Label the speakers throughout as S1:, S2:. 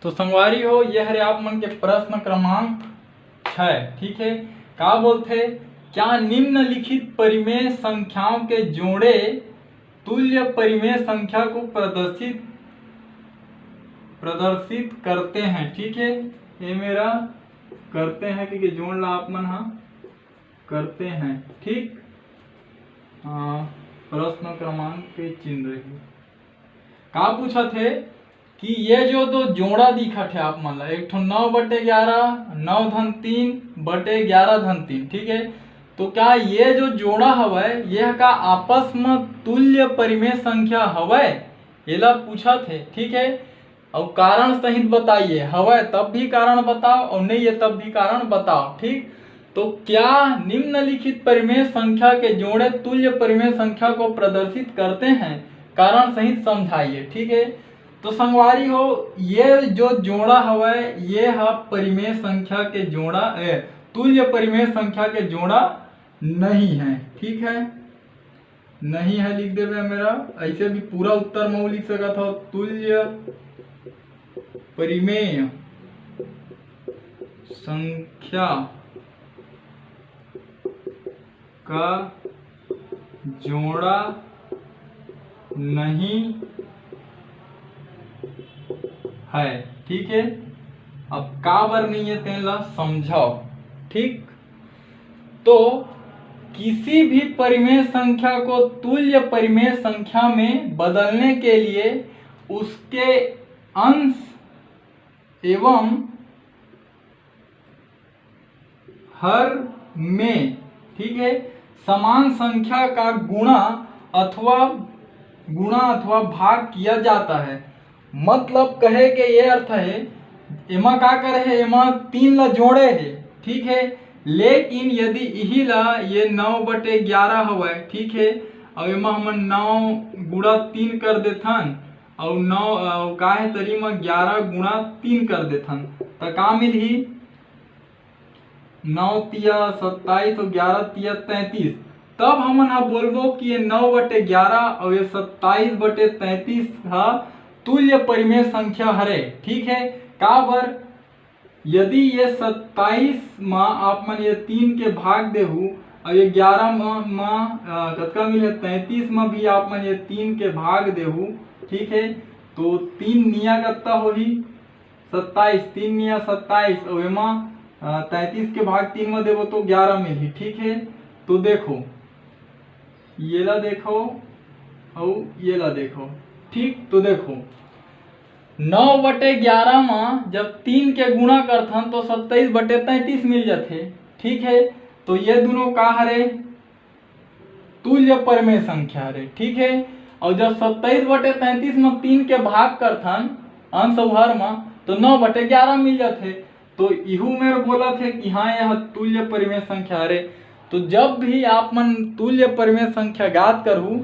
S1: तो संगवारी हो यह हरे आप मन के प्रश्न क्रमांक 6। ठीक है, का बोलते, क्या निम्नलिखित परिमेय संख्याओं के जोड़े तुल्य परिमेय संख्या को प्रदर्शित करते हैं। ठीक है, ये मेरा करते हैं कि जोड़ ला आप मन करते हैं। ठीक, प्रश्न क्रमांक के चिन्ह रही का पूछा थे कि ये जो दो जोड़ा दिखा थे आप मन ला, एक ठो 9/11 9/3/11/3। ठीक है, तो क्या ये जो जोड़ा हवय यह का आपस में तुल्य परिमेय संख्या हवय, एला पूछा थे। ठीक है, और कारण सहित बताइए, हवय तब भी कारण बताओ और नहीं है तब भी कारण बताओ। ठीक, तो क्या निम्नलिखित परिमेय संख्या के जोड़े तुल्य परिमेय संख्या को प्रदर्शित करते हैं, कारण सहित समझाइए। ठीक है, तो संगवारी हो ये जो जोड़ा हवय ये है परिमेय संख्या के जोड़ा तुल्य परिमेय संख्या के जोड़ा नहीं है। ठीक है, नहीं है लिख देवे मेरा, ऐसे भी पूरा उत्तर में लिख सकता हो, तुल्य परिमेय संख्या का जोड़ा नहीं है। ठीक है, अब का बर नहीं है तेला समझाओ। ठीक, तो किसी भी परिमेय संख्या को तुल्य परिमेय संख्या में बदलने के लिए उसके अंश एवं हर में, ठीक है, समान संख्या का गुणा अथवा भाग किया जाता है। मतलब कहे के ये अर्थ है, एमा का करे है, एमा 3 ला जोड़े है। ठीक है, लेकिन यदि यही ला ये 9/11 हवय। ठीक है, और एमा हमन 9 गुणा 3 कर देथन और 9 का है तरी में 11 गुणा 3 कर देथन, तो का मिलही 9 तिया 27 और 11 तिया 33। तब हमन बोलबो कि ये 9/11 और ये 27/33 तुल्य परिमेय संख्या हरे। ठीक है, का बर यदि ये 27 में आप मन ये 3 के भाग देहू और ये 11 में कतका मिले 33 में भी आप मन ये 3 के भाग देहू। ठीक है, तो 3 निया कत्ता होही 27, 3 निया 27 और एमा 33 के भाग 3 में देवो तो 11 मिली। ठीक है, तो देखो ये ला देखो और ये ला देखो। ठीक, तो देखो 9/11 में जब 3 के गुणा करथन तो 27/33 मिल जाते। ठीक है, तो ये दोनों का हरे तुल्य परिमेय संख्या हरे। ठीक है, और जब 27/33 में 3 के भाग करथन अंश और हर में तो 9/11 मिल जाते। तो इहू में बोला थे कि हाँ यह तुल्य परिमेय संख्या हरे। तो जब भी आप मन तुल्य परिमेय संख्या ज्ञात करूँ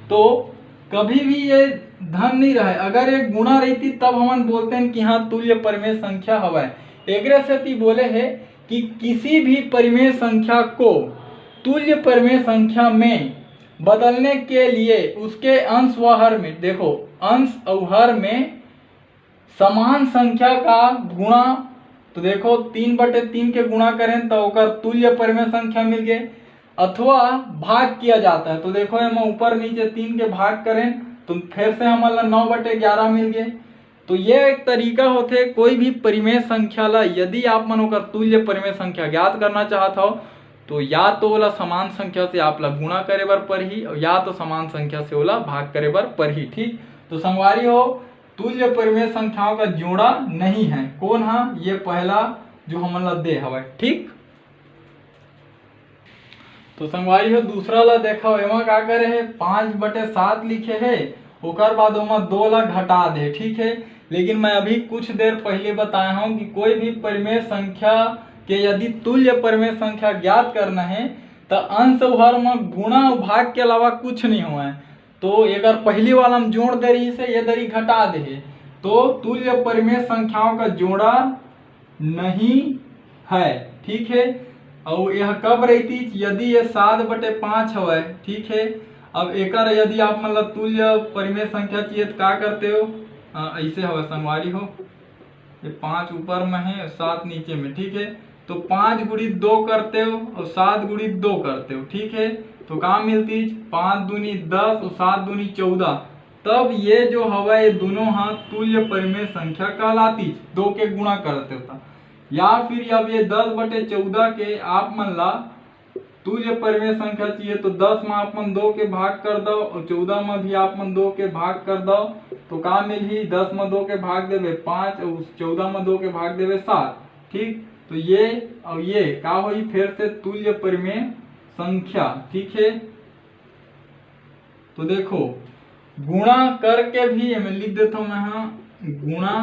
S1: तो कभी भी ये धन नहीं रहे, अगर ये गुणा रहती तब हम बोलते हैं कि हाँ तुल्य परिमेय संख्या हवय। एग्रे से बोले है कि किसी भी परिमेय संख्या को तुल्य परिमेय संख्या में बदलने के लिए उसके अंश व हर में, देखो अंश और हर में समान संख्या का गुणा, तो देखो 3/3 के गुणा करें तो ओकर तुल्य परिमेय संख्या मिल गए, अथवा भाग किया जाता है। तो देखो हम ऊपर नीचे 3 के भाग करें तो फिर से हमारा 9/11 मिल गए। तो ये एक तरीका होते कोई भी परिमेय संख्या ला यदि आप मन ओकर तुल्य परिमेय संख्या ज्ञात करना चाहत हो तो या तो ओला समान संख्या से आप ला गुणा करे बर परही और या तो समान संख्या से ओला भाग करे बर परही। ठीक, तो संगवारी हो तुल्य परिमेय संख्याओं का जोड़ा नहीं है। कौन है ये पहला जो हमन ला दे हवय। ठीक, तो संगवारी हो दूसरा ला देखो, एमा का करे है 5/7 लिखे है, ओकर बाद ओमा 2 ला घटा दे। ठीक है, लेकिन मैं अभी कुछ देर पहले बताया हूँ कि कोई भी परिमेय संख्या के यदि तुल्य परिमेय संख्या ज्ञात करना है तो अंश और हर में गुणा और भाग के अलावा कुछ नहीं हुआ है। तो अगर पहली वाला हम जोड़ दे रही से ये दरी घटा दे तो तुल्य परिमेय संख्याओं का जोड़ा नहीं है। ठीक है, और यह कब रहती यदि ये 7/5 हवय। ठीक है, अब एकर यदि आप मतलब तुल्य परिमेय संख्या चाहिए तो का करते हो, ऐसे हवय संगवारी हो ये 5 ऊपर में है और 7 नीचे में, ठीक है। तो 5 गुणित 2 करते हो और 7 गुणित 2 करते हो, ठीक है। तो कहाँ मिलती 5 दूनी 10 और 7 दूनी 14। तब ये जो हवा ये दोनों हाथ तुल्य परिमेय संख्या कहलाती, 2 के गुणा करते होता। या फिर अब ये 10/14 के आप मन ला तुल्य परिमेय संख्या चाहिए तो 10 में आप मन 2 के भाग कर दो और 14 में भी आप मन 2 के भाग कर दो। तो का मिली 10 में 2 के भाग देवे 5 और 14 में 2 के भाग देवे 7, ठीक। तो ये और ये का हुई फिर से तुल्य परिमेय संख्या, ठीक है। तो देखो गुणा करके भी मैं लिख देता हूं, मैं हाँ गुणा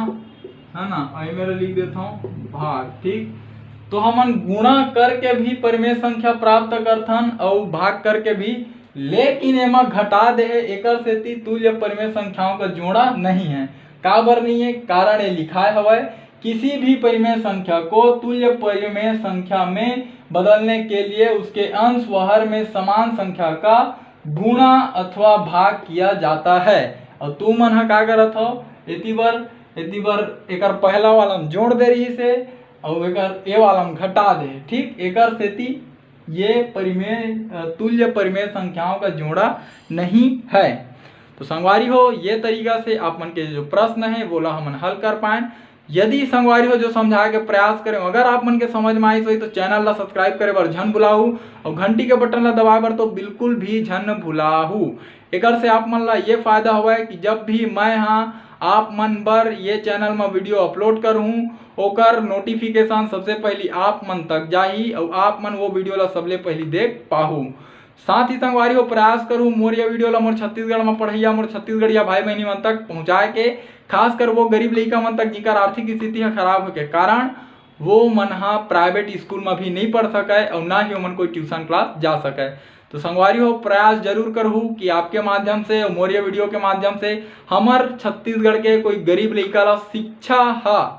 S1: है ना, और मेरा लिख देता हूं भाग, ठीक। तो हमन गुणा करके भी परिमेय संख्या प्राप्त करथन और भाग करके भी, लेकिन एमा घटा दे एकर सेती तुल्य परिमेय संख्याओं का जोड़ा नहीं है। काबर नहीं है, कारण ये लिखा है किसी भी परिमेय संख्या को तुल्य परिमेय संख्या में बदलने के लिए उसके अंश व हर में समान संख्या का गुणा अथवा भाग किया जाता है। और तू मन का करत हो एती बार एकर पहला वाला में जोड़ दे रही से और एकर ए वाला में घटा दे, ठीक। एकर सेती ये परिमेय तुल्य परिमेय संख्याओं का जोड़ा नहीं है। तो संगवारी हो ये तरीका से आप मन के जो प्रश्न है वो ला हमन हल कर पाए। यदि संगवारी हो जो समझाए के प्रयास करें, अगर आप मन के समझ में आई तो चैनल ला सब्सक्राइब करे बर झन भुलाहू और घंटी के बटन ला दबाए बर तो बिल्कुल भी झन भुलाहू। एकर से आप मन ला ये फायदा हुआ है कि जब भी मैं आप मन बर ये चैनल में वीडियो अपलोड करूँ ओकर नोटिफिकेशन सबसे पहली आप मन तक जाही और आप मन वो वीडियो ला सबले पहली देख पाहू। साथ ही संगवारी हो प्रयास करूँ मोर ये वीडियो ला मोर छत्तीसगढ़ में पढ़ैया मोर छत्तीसगढ़िया भाई बहनी मन तक पहुँचाए के, खास कर वो गरीब लड़का मन तक जिकर आर्थिक स्थिति खराब हो के कारण वो मन प्राइवेट स्कूल में भी नहीं पढ़ सके और ना ही ओमन कोई ट्यूशन क्लास जा सके। तो संगवारी हो प्रयास जरूर करूँ कि आपके माध्यम से और मोर ये वीडियो के माध्यम से हमार छत्तीसगढ़ के कोई गरीब लड़का ला शिक्षा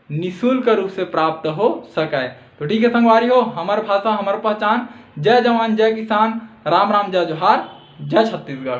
S1: निःशुल्क रूप से प्राप्त हो सके। तो ठीक है संगवारी हो, हमार भाषा हमार पहचान। जय जवान जय किसान, राम राम जय जोहार, जय छत्तीसगढ़।